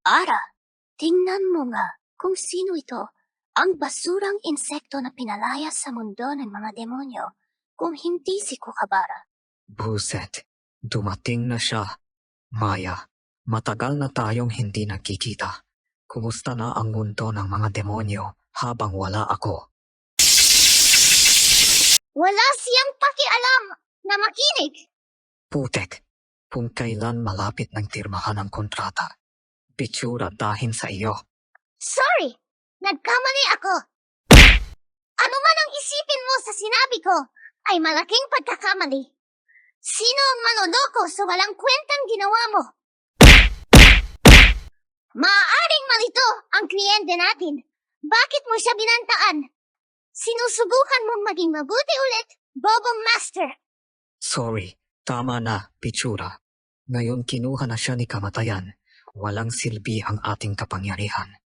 Ara, tingnan mo nga kung sino ito. Ang basurang insekto na pinalaya sa mundo ng mga demonyo, kung hindi si Kookaburra. Buset, dumating na siya. Maya, matagal na tayong hindi nagkikita. Kumusta na ang mundo ng mga demonyo habang wala ako? Wala siyang pakialam na makinig. Putek, kung kailan malapit ng tirmahan ang kontrata. Pitsura dahil sa iyo. Sorry, nagkamali ako. Ano man ang isipin mo sa sinabi ko, ay malaking pagkakamali. Sino ang manloloko sa walang kwentang ginawa mo? Maaaring malito ang kliyente natin. Bakit mo siya binantaan? Sinusubukan mong maging mabuti ulit, Bobong Master. Sorry, tama na, Pitsura. Ngayon kinuha na siya ni kamatayan. Walang silbi ang ating kapangyarihan.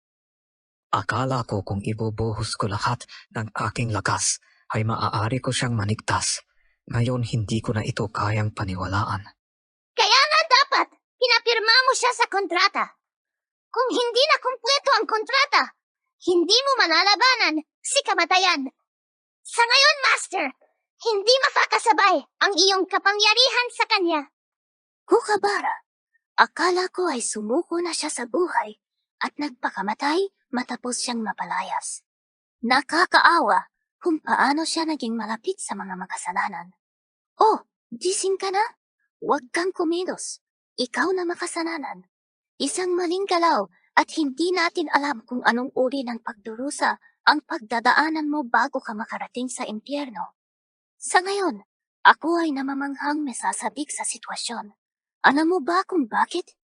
Akala ko kung ibubuhos ko lahat ng aking lakas, ay maaari ko siyang manigtas. Ngayon hindi ko na ito kayang paniwalaan. Kaya nga dapat, pinapirma mo siya sa kontrata. Kung hindi na kumpleto ang kontrata, hindi mo malalabanan si kamatayan. Sa ngayon, Master, hindi makakasabay ang iyong kapangyarihan sa kanya. Kookaburra, akala ko ay sumuko na siya sa buhay at nagpakamatay matapos siyang mapalayas. Nakakaawa kung paano siya naging malapit sa mga makasalanan. Oh, gising ka na? Huwag kang kumilos. Ikaw na makasalanan. Isang maling galaw at hindi natin alam kung anong uri ng pagdurusa ang pagdadaanan mo bago ka makarating sa impyerno. Sa ngayon, ako ay namamanghang mesasabik sa sitwasyon. Alam mo ba kung bakit?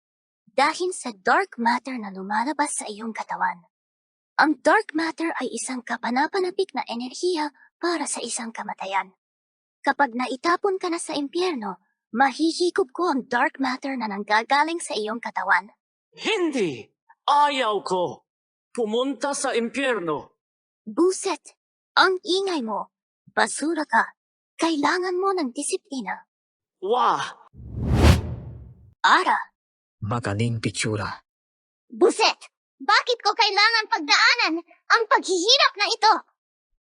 Dahil sa dark matter na lumalabas sa iyong katawan. Ang dark matter ay isang kapanapanabik na enerhiya para sa isang kamatayan. Kapag naitapon ka na sa impyerno, mahihigop ko ang dark matter na nanggagaling sa iyong katawan. Hindi! Ayaw ko! Pumunta sa impyerno! Buset! Ang ingay mo! Basura ka! Kailangan mo ng disiplina. Wah! Ara! Magaling, Pitsura. Buset! Bakit ko kailangan pagdaanan ang paghihirap na ito?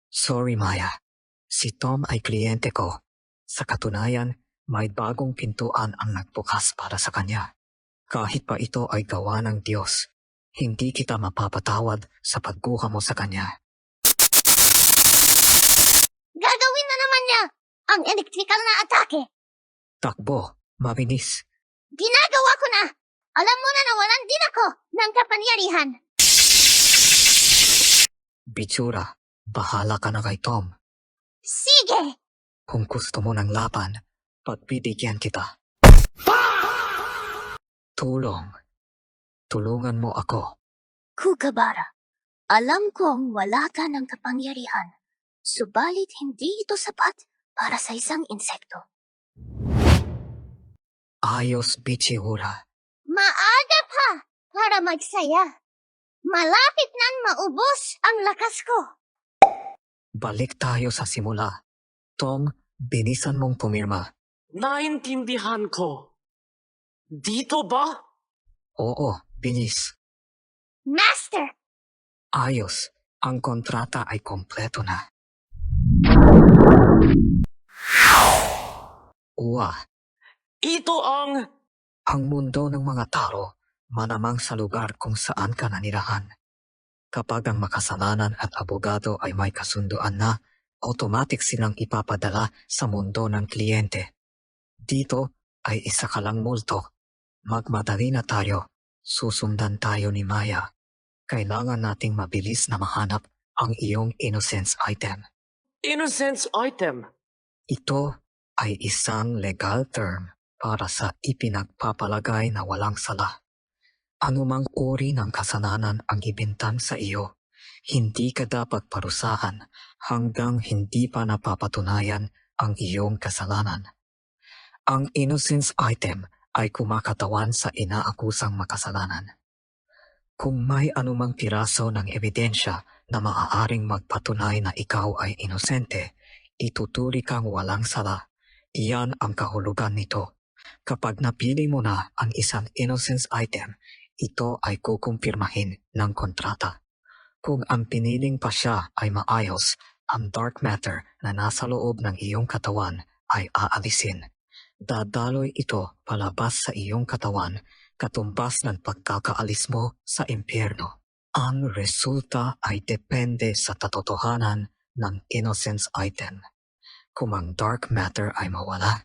Sorry, Maya. Si Tom ay kliyente ko. Sa katunayan, may bagong pintuan ang nagbukas para sa kanya. Kahit pa ito ay gawa ng Diyos, hindi kita mapapatawad sa pagkuha mo sa kanya. Gagawin na naman niya ang electrical na atake. Takbo, mabilis. Ginagawa ko na. Alam mo na nawalan din ako ng kapangyarihan. Pitsura, bahala ka na kay Tom. Sige! Kung gusto mo ng laban, pagbibigyan kita. Tulungan mo ako. Kookaburra, alam kong wala ka ng kapangyarihan, subalit hindi ito sapat para sa isang insekto. Ayos, Pitsura. Maaga pa para magsaya. Malapit nang maubos ang lakas ko. Balik tayo sa simula. Tom, binisan mong pumirma. Naintindihan ko. Dito ba? Oo, bilis. Master! Ayos, ang kontrata ay kompleto na. Uwa, Ito ang... ang mundo ng mga tao, manamang sa lugar kung saan ka nanirahan. Kapag ang makasalanan at abogado ay may kasunduan na, automatic silang ipapadala sa mundo ng kliyente. Dito ay isa ka lang multo. Magmadali na tayo. Susundan tayo ni Maya. Kailangan nating mabilis na mahanap ang iyong innocence item. innocence item. Ito ay isang legal term para sa ipinagpapalagay na walang sala. Anumang uri ng kasalanan ang ibintang sa iyo, hindi ka dapat parusahan hanggang hindi pa napapatunayan ang iyong kasalanan. Ang innocence item ay kumakatawan sa inaakusang makasalanan. Kung may anumang piraso ng ebidensya na maaaring magpatunay na ikaw ay inosente, ituturi kang walang sala. Iyan ang kahulugan nito. Kapag napili mo na ang isang innocence item, ito ay kukumpirmahin ng kontrata. Kung ang piniling pasya ay maayos, ang dark matter na nasa loob ng iyong katawan ay aalisin. Dadaloy ito palabas sa iyong katawan, katumbas ng pagkakaalis mo sa impyerno. Ang resulta ay depende sa katotohanan ng innocence item. Kung ang dark matter ay mawala,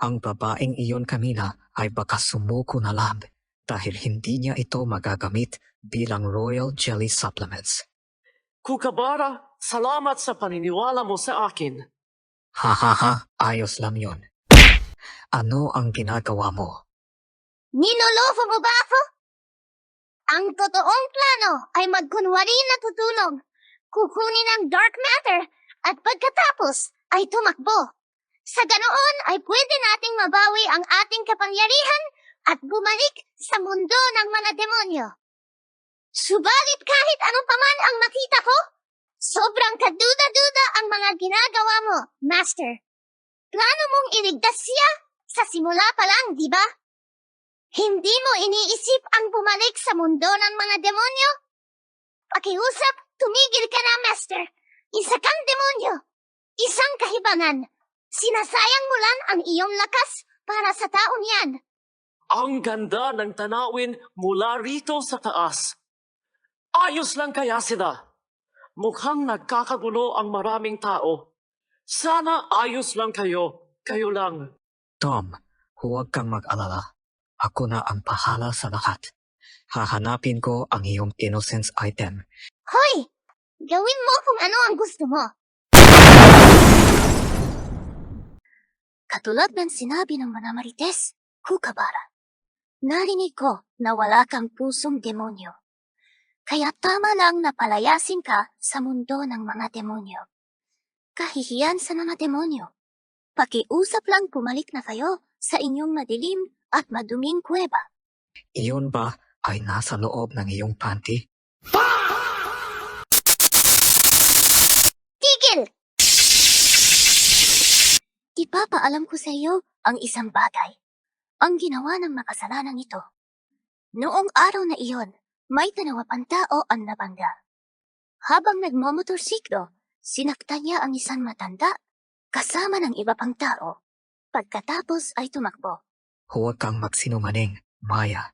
ang babaeng iyon kanina ay baka sumuko na lang dahil hindi niya ito magagamit bilang royal jelly supplements. Kukabara, salamat sa paniniwala mo sa akin. Hahaha, ayos lang yon. Ano ang ginagawa mo? Ninolofo mo ba ako? Ang totoong plano ay magkunwari na tutulong. Kukunin ang dark matter at pagkatapos ay tumakbo. Sa ganoon ay pwede nating mabawi ang ating kapangyarihan at bumalik sa mundo ng mga demonyo. Subalit kahit anong paman ang makita ko, sobrang kaduda-duda ang mga ginagawa mo, Master. Plano mong iligtas siya sa simula pa lang, di ba? Hindi mo iniisip ang bumalik sa mundo ng mga demonyo? Pakiusap, tumigil ka na, Master. Isa kang demonyo. Isang kahibangan. Sinasayang mo lang ang iyong lakas para sa taon yan. Ang ganda ng tanawin mula rito sa taas. Ayos lang kaya sila. Mukhang nagkakagulo ang maraming tao. Sana ayos lang kayo. Kayo lang. Tom, huwag kang mag-alala. Ako na ang pahala sa lahat. Hahanapin ko ang iyong innocence item. Hoy! Gawin mo kung ano ang gusto mo. Katulad ng sinabi ng mga Marites, Kukabara, narinig ko na wala kang pusong demonyo. Kaya tama lang na palayasin ka sa mundo ng mga demonyo. Kahihiyan sa mga demonyo. Pakiusap lang pumalik na kayo sa inyong madilim at maduming kuweba. Iyon ba ay nasa loob ng iyong panty? Tigil! Ipapaalam ko sa iyo ang isang bagay. Ang ginawa ng makasalanang ito. Noong araw na iyon, may dalawa pang tao ang nabangga. Habang nagmomotorsiklo, sinaktan niya ang isang matanda kasama ng iba pang tao. Pagkatapos ay tumakbo. Huwag kang magsinungaling, Maya.